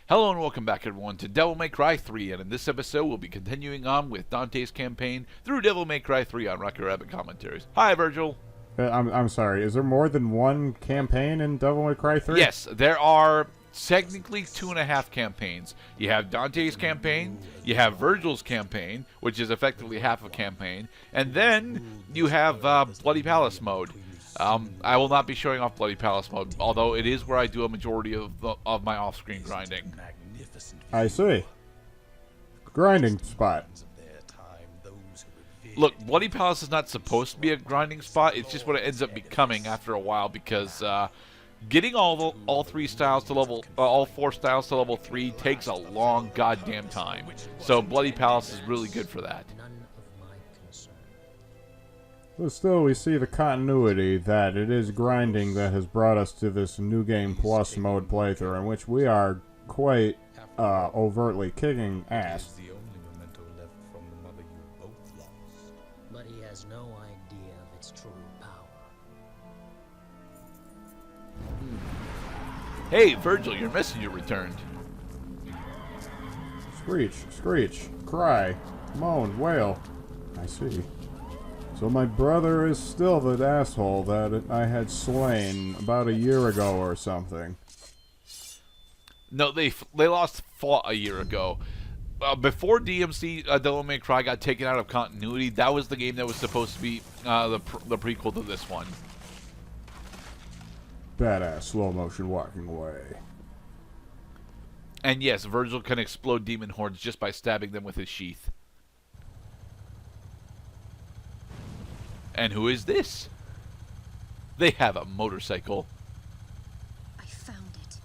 Hello and welcome back everyone to Devil May Cry 3, and in this episode we'll be continuing on with Dante's campaign through Devil May Cry 3 on Rocky Rabbit Commentaries. Hi Virgil! I'm sorry, is there more than one campaign in Devil May Cry 3? Yes, there are technically 2.5 campaigns. You have Dante's campaign, you have Virgil's campaign, which is effectively half a campaign, and then you have Bloody Palace mode. I will not be showing off Bloody Palace mode, although it is where I do a majority of my off-screen grinding. I see. Grinding spot. Look, Bloody Palace is not supposed to be a grinding spot. It's just what it ends up becoming after a while because getting all four styles to level 3 takes a long goddamn time. So Bloody Palace is really good for that. But still, we see the continuity that it is grinding that has brought us to this New Game Plus mode playthrough, in which we are quite overtly kicking ass. But he has no idea of its true power. Hey, Virgil, your messenger returned. Screech, screech, cry, moan, wail. I see. So my brother is still the asshole that I had slain about a year ago or something. No, they fought a year ago. Before DMC Devil May Cry got taken out of continuity, that was the game that was supposed to be the prequel to this one. Badass slow motion walking away. And yes, Virgil can explode demon hordes just by stabbing them with his sheath. And who is this? They have a motorcycle. I found it.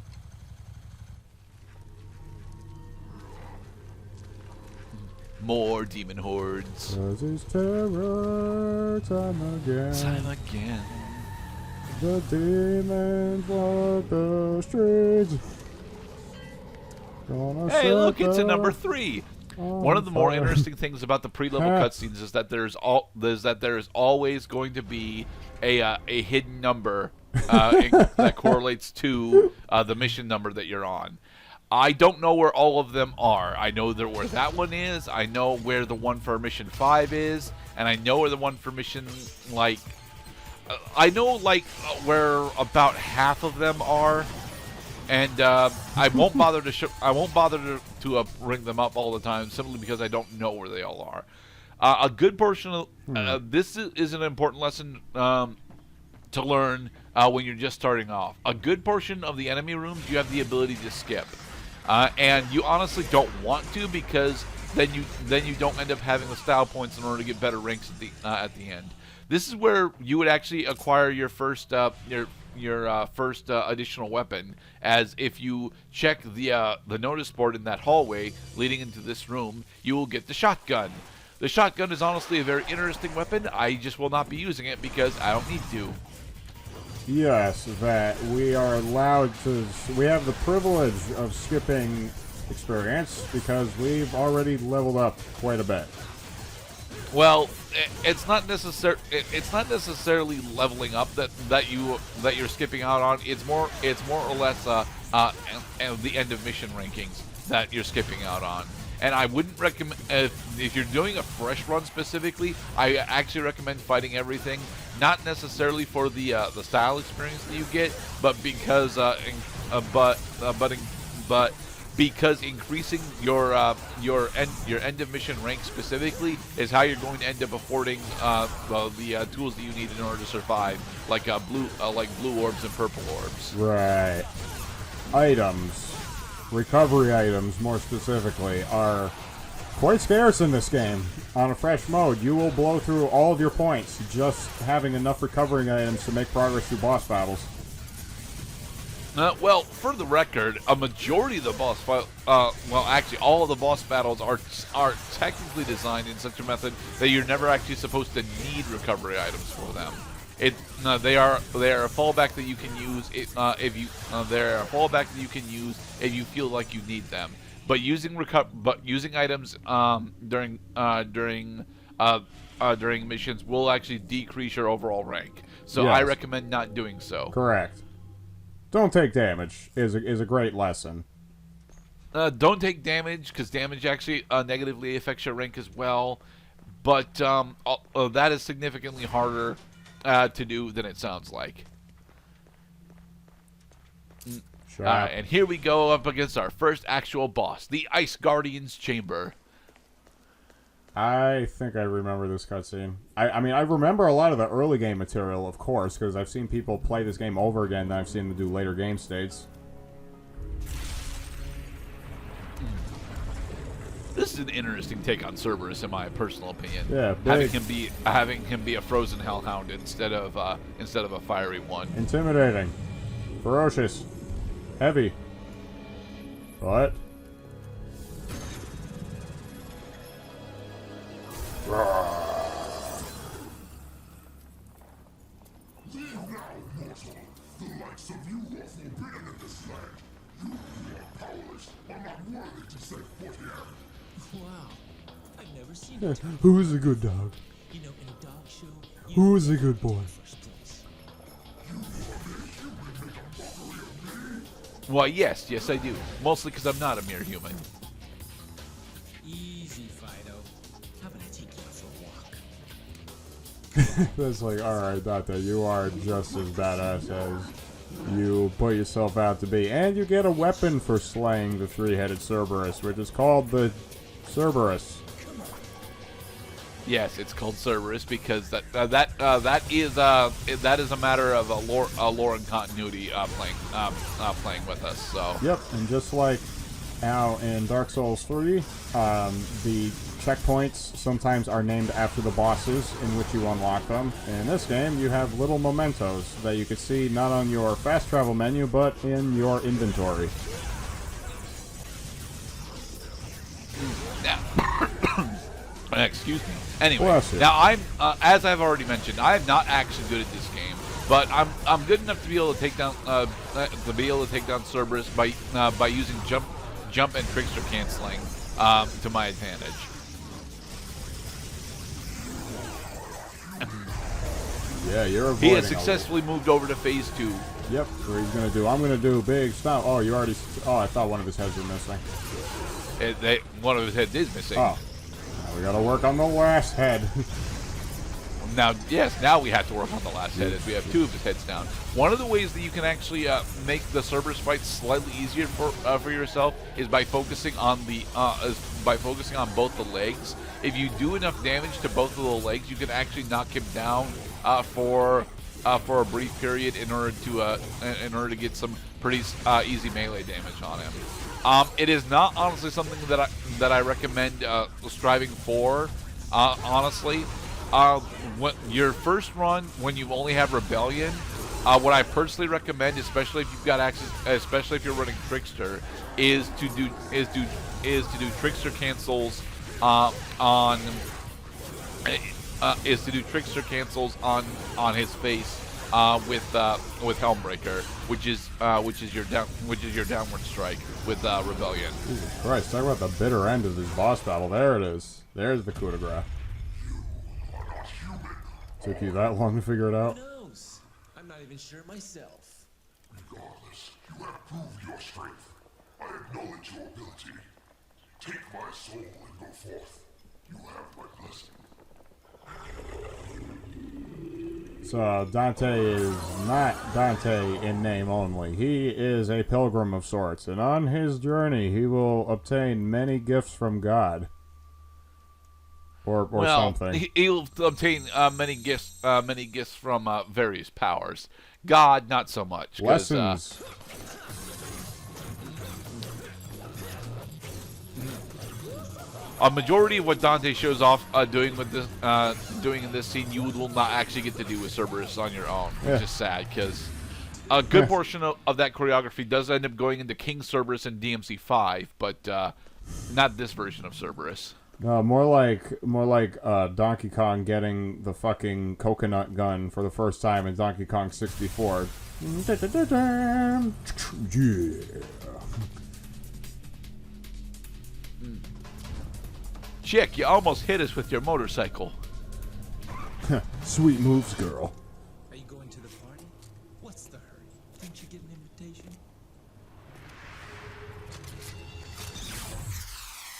More demon hordes. 'Cause it's terror time again. Time again. The demons walk the streets. Hey, look, it's a number 3. One of the more interesting things about the pre-level cutscenes is that there is always going to be a hidden number that correlates to the mission number that you're on. I don't know where all of them are. I know where that one is. I know where the one for mission 5 is, and I know where the one for mission I know where about half of them are. And I won't bother to ring them up all the time, simply because I don't know where they all are. A good portion of this is an important lesson to learn when you're just starting off. A good portion of the enemy rooms you have the ability to skip, and you honestly don't want to, because then you don't end up having the style points in order to get better ranks at the end. This is where you would actually acquire your first first additional weapon, as if you check the notice board in that hallway leading into this room, you will get the shotgun. The shotgun is honestly a very interesting weapon. I just will not be using it because I don't need to. Yes, that we are allowed to. We have the privilege of skipping experience because we've already leveled up quite a bit. Well, it's not necessarily leveling up that you're skipping out on. It's more or less the end of mission rankings that you're skipping out on. And I wouldn't recommend, if you're doing a fresh run specifically, I actually recommend fighting everything. Not necessarily for the style experience that you get, but because because increasing your end of mission rank specifically is how you're going to end up affording the tools that you need in order to survive, like blue orbs and purple orbs. Right. Items, recovery items more specifically, are quite scarce in this game. On a fresh mode, you will blow through all of your points just having enough recovering items to make progress through boss battles. Well, for the record, a majority of the actually all of the boss battles are technically designed in such a method that you're never actually supposed to need recovery items for them. They are a fallback that you can use if you feel like you need them. But using items during missions will actually decrease your overall rank. So yes. I recommend not doing so. Correct. Don't take damage is a great lesson. don't take damage, because damage actually negatively affects your rank as well. But that is significantly harder to do than it sounds like. Sure. Alright, and here we go up against our first actual boss, the Ice Guardian's Chamber. I think I remember this cutscene. I mean, I remember a lot of the early game material, of course, because I've seen people play this game over again, and I've seen them do later game states. This is an interesting take on Cerberus, in my personal opinion. Yeah, having big. him be a frozen hellhound instead of a fiery one. Intimidating. Ferocious. Heavy. But... Wow, I've never seen a dog. Who's a good dog? You know, in a dog show, Who's a good boy? first place. Why, yes, I do. Mostly because I'm not a mere human. Easy, Fido. How about I take you out for a walk? That's like, alright, Dante, you are just as badass as you put yourself out to be. And you get a weapon for slaying the three-headed Cerberus, which is called the Cerberus. Yes, it's called Cerberus because that is a matter of a lore and continuity playing with us. So Yep, and just like how in Dark Souls 3, the checkpoints sometimes are named after the bosses in which you unlock them. In this game, you have little mementos that you can see not on your fast travel menu, but in your inventory. excuse me. Anyway, Bless you. now I'm as I've already mentioned, I am not actually good at this game, but I'm good enough to be able to take down Cerberus by using jump and trickster canceling to my advantage. Yeah, you're avoiding. He has successfully moved over to phase 2. Yep, where he's gonna do. I'm gonna do big stomp. Oh, you already. Oh, I thought one of his heads were missing. One of his heads is missing. Oh, now we gotta work on the last head. Now we have to work on the last head, as we have 2 of his heads down. One of the ways that you can actually make the Cerberus fight slightly easier for yourself is by focusing on both the legs. If you do enough damage to both of the legs, you can actually knock him down for a brief period in order to get some pretty easy melee damage on him. It is not honestly something that I recommend striving for. Honestly, when your first run, when you only have Rebellion, what I personally recommend, especially if you've got access, especially if you're running Trickster, is to do Trickster cancels on his face with Helmbreaker, which is your downward strike with Rebellion. Jesus Christ! Talk about the bitter end of this boss battle. There it is. There's the coup de grace. Took you that long to figure it out? Who knows? I'm not even sure myself. Regardless, you have proved your strength. I acknowledge your ability. Take my soul and go forth. You have my blessing. So Dante is not Dante in name only. He is a pilgrim of sorts, and on his journey he will obtain many gifts from God. Or something. He'll obtain many gifts from various powers. God, not so much. Lessons. A majority of what Dante shows off doing in this scene, you will not actually get to do with Cerberus on your own, which is sad because a good portion of that choreography does end up going into King Cerberus and DMC 5, but not this version of Cerberus. More like Donkey Kong getting the fucking coconut gun for the first time in Donkey Kong 64. Yeah. Chick, you almost hit us with your motorcycle. Sweet moves, girl. Are you going to the party? What's the hurry? Didn't you get an invitation?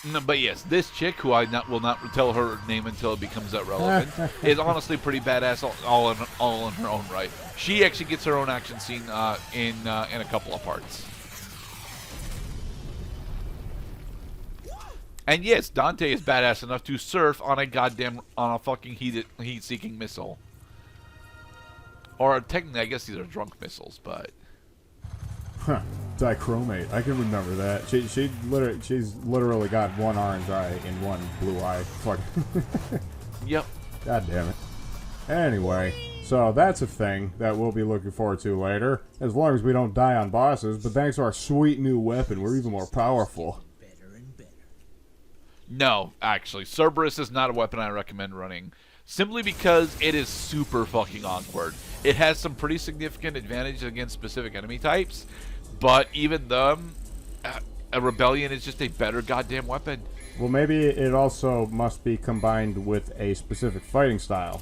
No, but yes, this chick, who will not tell her name until it becomes relevant, is honestly pretty badass all in her own right. She actually gets her own action scene in a couple of parts. And yes, Dante is badass enough to surf on a fucking heat-seeking missile. Or technically, I guess these are drunk missiles, but Huh. Dichromate. I can remember that. She's literally got one orange eye and one blue eye. Fuck. yep. God damn it. Anyway, so that's a thing that we'll be looking forward to later, as long as we don't die on bosses. But thanks to our sweet new weapon, we're even more powerful. Better and better. No, actually, Cerberus is not a weapon I recommend running, simply because it is super fucking awkward. It has some pretty significant advantages against specific enemy types, but even them, a Rebellion is just a better goddamn weapon. Well, maybe it also must be combined with a specific fighting style.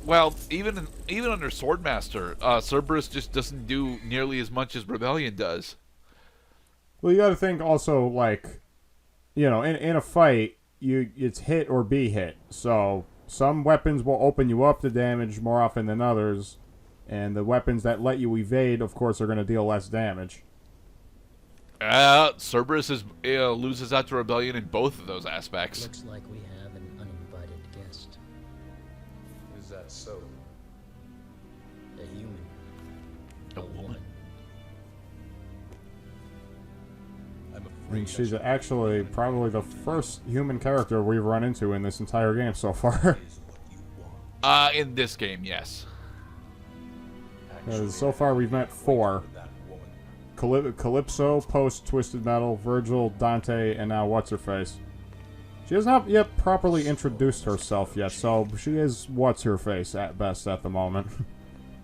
Well, even under Swordmaster, Cerberus just doesn't do nearly as much as Rebellion does. Well, you got to think also, like, you know, in a fight, it's hit or be hit. So some weapons will open you up to damage more often than others, and the weapons that let you evade, of course, are going to deal less damage. Cerberus loses out to Rebellion in both of those aspects. Looks like we have an uninvited guest. Is that so? A human. A woman. I'm I mean, afraid she's actually probably the first human character we've run into in this entire game so far. is what you want. In this game, yes. So far, we've met 4. That woman. Calypso, post Twisted Metal, Virgil, Dante, and now What's-Her-Face. She has not yet properly introduced herself yet, so she is What's-Her-Face at best at the moment.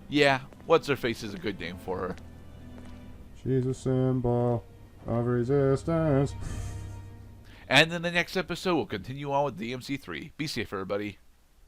Yeah, What's-Her-Face is a good name for her. She's a symbol of resistance. And in the next episode, we'll continue on with DMC3. Be safe, everybody.